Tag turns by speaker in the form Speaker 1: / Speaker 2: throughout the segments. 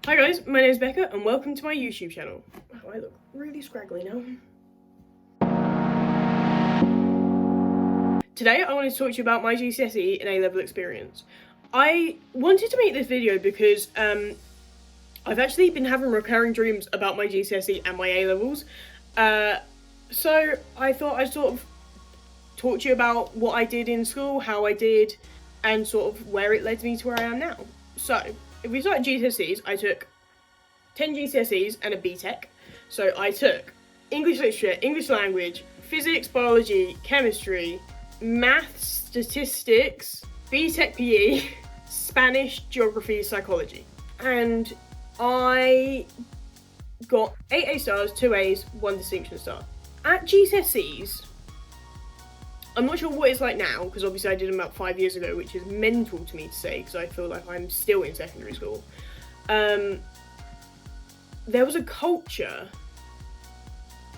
Speaker 1: Hi guys, my name is Becca and welcome to my YouTube channel. Oh, I look really scraggly now. Today I wanted to talk to you about my GCSE and A-level experience. I wanted to make this video because I've actually been having recurring dreams about my GCSE and my A-levels. So I thought I'd sort of talk to you about what I did in school, how I did, and sort of where it led me to where I am now. So, if we start at GCSEs, I took 10 GCSEs and a BTEC. So I took English literature, English language, physics, biology, chemistry, maths, statistics, BTEC PE, Spanish, geography, psychology. And I got 8 A stars, 2 A's, 1 distinction star. At GCSEs, I'm not sure what it's like now, because obviously I did them about 5 years ago, which is mental to me to say, because I feel like I'm still in secondary school. There was a culture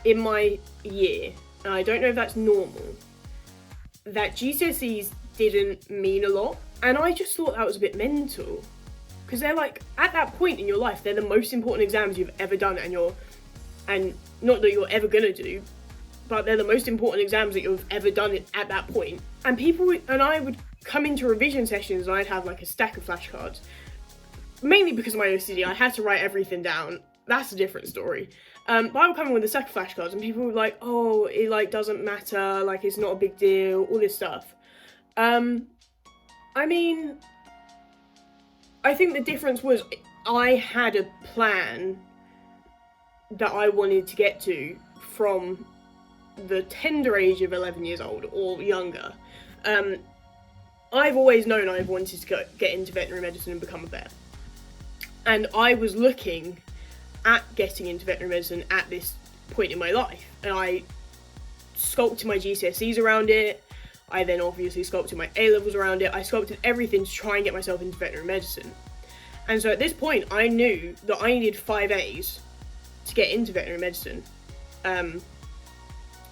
Speaker 1: in my year, and I don't know if that's normal, that GCSEs didn't mean a lot, and I just thought that was a bit mental, because they're like, at that point in your life, they're the most important exams you've ever done, and not that you're ever gonna do, but they're the most important exams that you've ever done at that point. And I would come into revision sessions and I'd have like a stack of flashcards. Mainly because of my OCD, I had to write everything down. That's a different story. But I would come in with a stack of flashcards and people were like, oh, it like doesn't matter, like it's not a big deal, all this stuff. I mean, I think the difference was I had a plan that I wanted to get to from the tender age of 11 years old or younger. I've always known I've wanted to get into veterinary medicine and become a vet. And I was looking at getting into veterinary medicine at this point in my life. And I sculpted my GCSEs around it. I then obviously sculpted my A-levels around it. I sculpted everything to try and get myself into veterinary medicine. And so at this point, I knew that I needed 5 A's to get into veterinary medicine.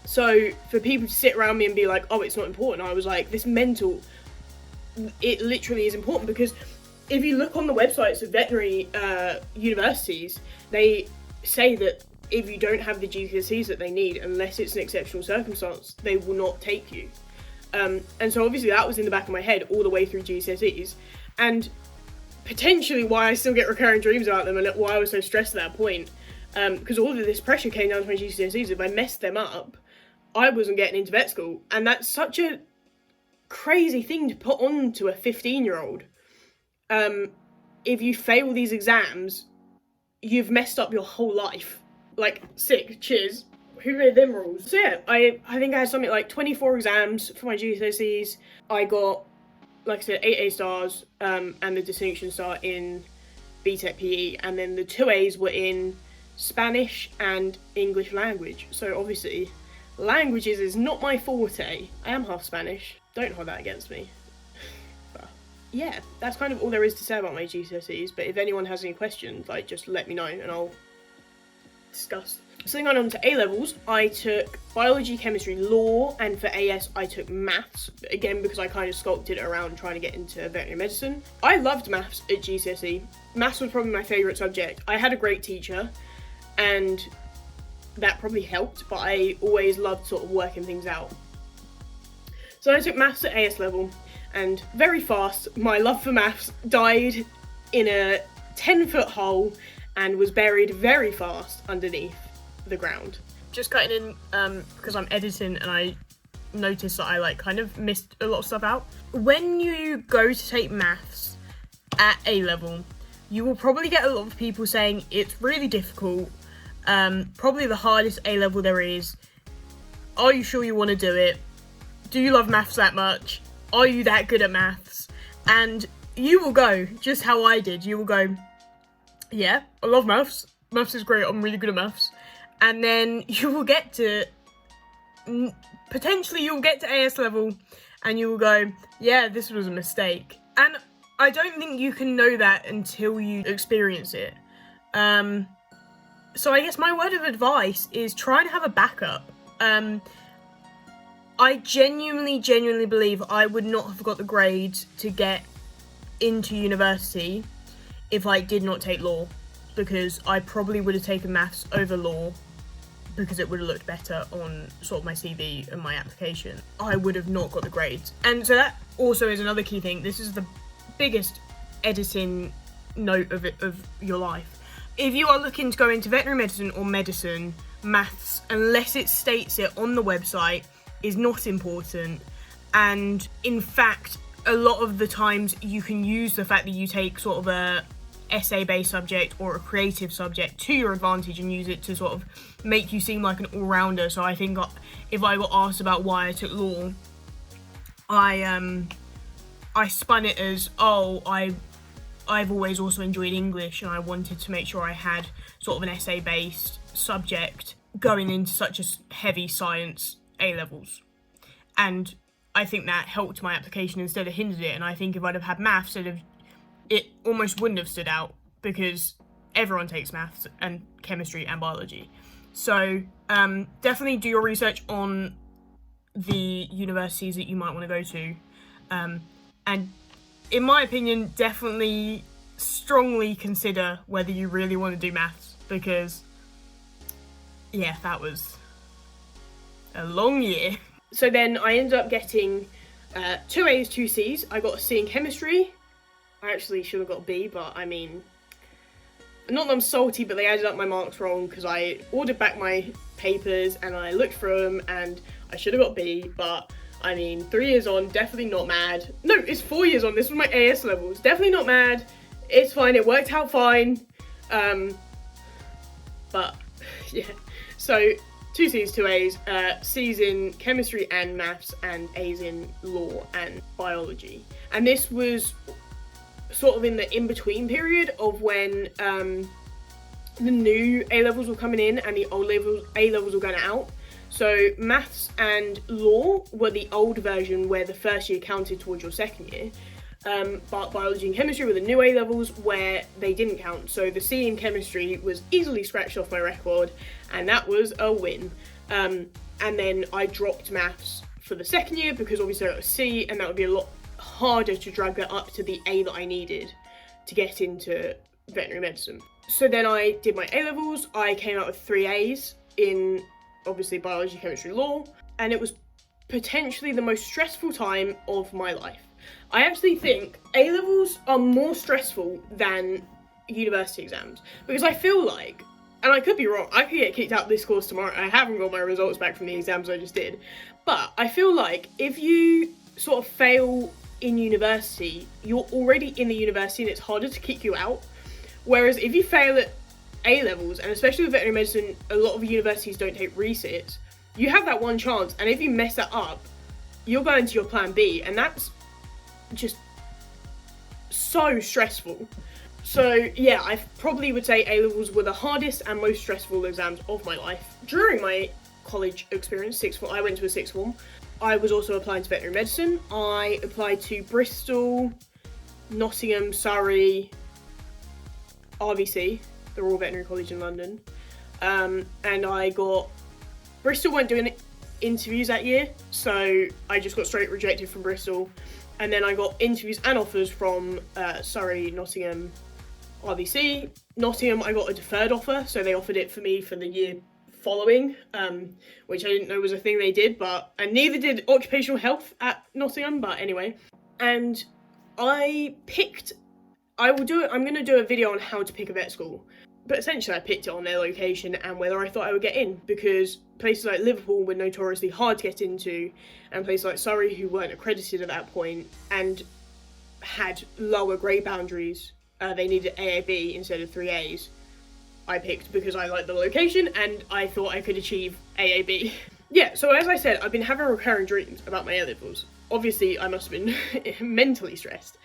Speaker 1: So for people to sit around me and be like, oh, it's not important, I was like, this mental, it literally is important, because if you look on the websites of veterinary universities, they say that if you don't have the GCSEs that they need, unless it's an exceptional circumstance, they will not take you. And so obviously that was in the back of my head all the way through GCSEs, and potentially why I still get recurring dreams about them and why I was so stressed at that point, because all of this pressure came down to my GCSEs. If I messed them up, I wasn't getting into vet school, and that's such a crazy thing to put on to a 15-year-old. If you fail these exams, you've messed up your whole life. Like, sick, cheers. Who made them rules? So yeah, I think I had something like 24 exams for my GCSEs. I got, like I said, 8 A stars, and the distinction star in BTEC PE, and then the 2 A's were in Spanish and English language. So obviously, languages is not my forte. I am half Spanish. Don't hold that against me. But yeah, that's kind of all there is to say about my GCSEs. But if anyone has any questions, like, just let me know and I'll discuss. So then on to A-levels, I took biology, chemistry, law, and for AS I took maths, again because I kind of sculpted it around trying to get into veterinary medicine. I loved maths at GCSE. Maths was probably my favourite subject. I had a great teacher, and that probably helped, but I always loved sort of working things out. So I took maths at AS level, and very fast, my love for maths died in a 10-foot hole and was buried very fast underneath the ground. Just cutting in, because I'm editing and I noticed that I like kind of missed a lot of stuff out. When you go to take maths at A level, you will probably get a lot of people saying it's really difficult, probably the hardest A level there is. Are you sure you want to do it? Do you love maths that much? Are you that good at maths? And you will go just how I did. You will go, yeah, I love maths. Maths is great. I'm really good at maths. And then you will get to, potentially you'll get to AS level and you will go, yeah, this was a mistake. And I don't think you can know that until you experience it. So I guess my word of advice is try and have a backup. I genuinely believe I would not have got the grades to get into university if I did not take law. because I probably would have taken maths over law because it would have looked better on sort of my CV and my application. I would have not got the grades. And so that also is another key thing. This is the biggest editing note of your life. If you are looking to go into veterinary medicine or medicine, maths, unless it states it on the website, is not important. And in fact, a lot of the times you can use the fact that you take sort of a essay-based subject or a creative subject to your advantage and use it to sort of make you seem like an all-rounder. So I think if I got asked about why I took law, I spun it as, I've always also enjoyed English and I wanted to make sure I had sort of an essay-based subject going into such a heavy science A-levels. And I think that helped my application instead of hindered it. And I think if I'd have had maths, it almost wouldn't have stood out because everyone takes maths and chemistry and biology. So definitely do your research on the universities that you might want to go to. And in my opinion, definitely strongly consider whether you really want to do maths, because yeah, that was a long year. So then I ended up getting 2 A's, 2 C's. I got a C in chemistry. I actually should have got a B, but I mean, not that I'm salty, but they added up my marks wrong because I ordered back my papers and I looked through them and I should have got B, but I mean, 3 years on, definitely not mad. No, it's 4 years on, this was my AS levels. Definitely not mad. It's fine, it worked out fine. But yeah, so 2 C's, 2 A's, C's in chemistry and maths, and A's in law and biology. And this was sort of in the in-between period of when the new A-levels were coming in and the old A-levels were going out. So maths and law were the old version where the first year counted towards your second year. But biology and chemistry were the new A-levels where they didn't count. So the C in chemistry was easily scratched off my record, and that was a win. And then I dropped maths for the second year because obviously I got a C, and that would be a lot harder to drag that up to the A that I needed to get into veterinary medicine. So then I did my A-levels. I came out with 3 A's in obviously biology, chemistry, law, and it was potentially the most stressful time of my life. I actually think A-levels are more stressful than university exams, because I feel like, and I could be wrong, I could get kicked out of this course tomorrow. I haven't got my results back from the exams I just did, but I feel like if you sort of fail in university, you're already in the university and it's harder to kick you out. Whereas if you fail at A-levels, and especially with veterinary medicine, a lot of universities don't take resits, you have that one chance, and if you mess that up, you're going to your plan B, and that's just so stressful. So yeah, I probably would say A-levels were the hardest and most stressful exams of my life. During my college experience, sixth form, I went to a sixth form. I was also applying to veterinary medicine. I applied to Bristol, Nottingham, Surrey, RVC, the Royal Veterinary College in London. And I got, Bristol weren't doing interviews that year, so I just got straight rejected from Bristol. And then I got interviews and offers from Surrey, Nottingham, RVC. Nottingham, I got a deferred offer, so they offered it for me for the year following, which I didn't know was a thing they did, and neither did occupational health at Nottingham, but anyway. And I'm going to do a video on how to pick a vet school. But essentially I picked it on their location and whether I thought I would get in, because places like Liverpool were notoriously hard to get into, and places like Surrey, who weren't accredited at that point and had lower grade boundaries, they needed AAB instead of 3 A's. I picked because I liked the location and I thought I could achieve AAB. Yeah, so as I said, I've been having recurring dreams about my A-levels. Obviously, I must have been mentally stressed,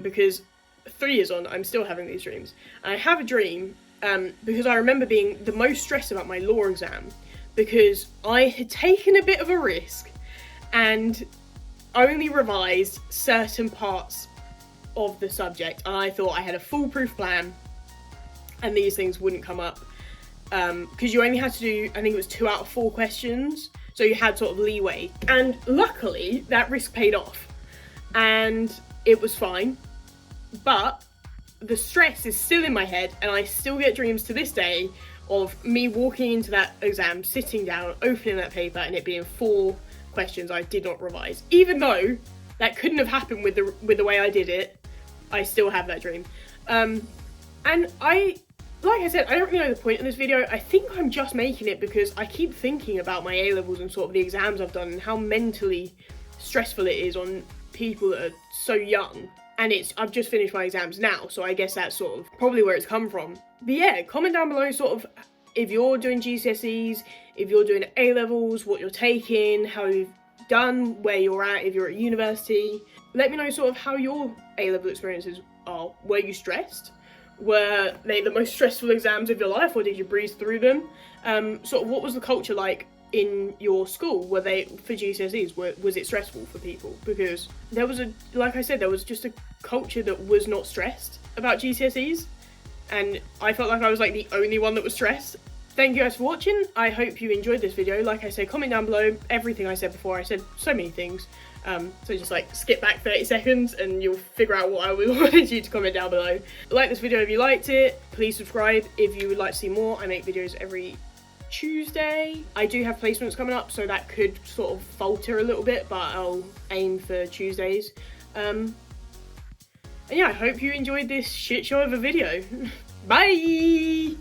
Speaker 1: because 3 years on, I'm still having these dreams. And I have a dream because I remember being the most stressed about my law exam, because I had taken a bit of a risk and only revised certain parts of the subject, and I thought I had a foolproof plan and these things wouldn't come up, because you only had to do, I think it was 2 out of 4 questions, so you had sort of leeway. And luckily that risk paid off and it was fine. But the stress is still in my head, and I still get dreams to this day of me walking into that exam, sitting down, opening that paper, and it being 4 questions I did not revise. Even though that couldn't have happened with the way I did it, I still have that dream. And like I said, I don't really know the point of this video. I think I'm just making it because I keep thinking about my A-levels and sort of the exams I've done and how mentally stressful it is on people that are so young. And I've just finished my exams now, so I guess that's sort of probably where it's come from. But yeah, comment down below sort of if you're doing GCSEs, if you're doing A-levels, what you're taking, how you've done, where you're at, if you're at university. Let me know sort of how your A-level experiences are. Were you stressed? Were they the most stressful exams of your life, or did you breeze through them? Sort of what was the culture like in your school? Were they, for GCSEs, was it stressful for people? Because there was like I said, there was just a culture that was not stressed about GCSEs, and I felt like I was like the only one that was stressed. Thank you guys for watching. I hope you enjoyed this video. Like I said, comment down below everything I said before. I said so many things. So just like skip back 30 seconds and you'll figure out what I wanted you to comment down below. Like this video if you liked it. Please subscribe if you would like to see more. I make videos every Tuesday. I do have placements coming up, so that could sort of falter a little bit, but I'll aim for Tuesdays. And yeah, I hope you enjoyed this shit show of a video. Bye!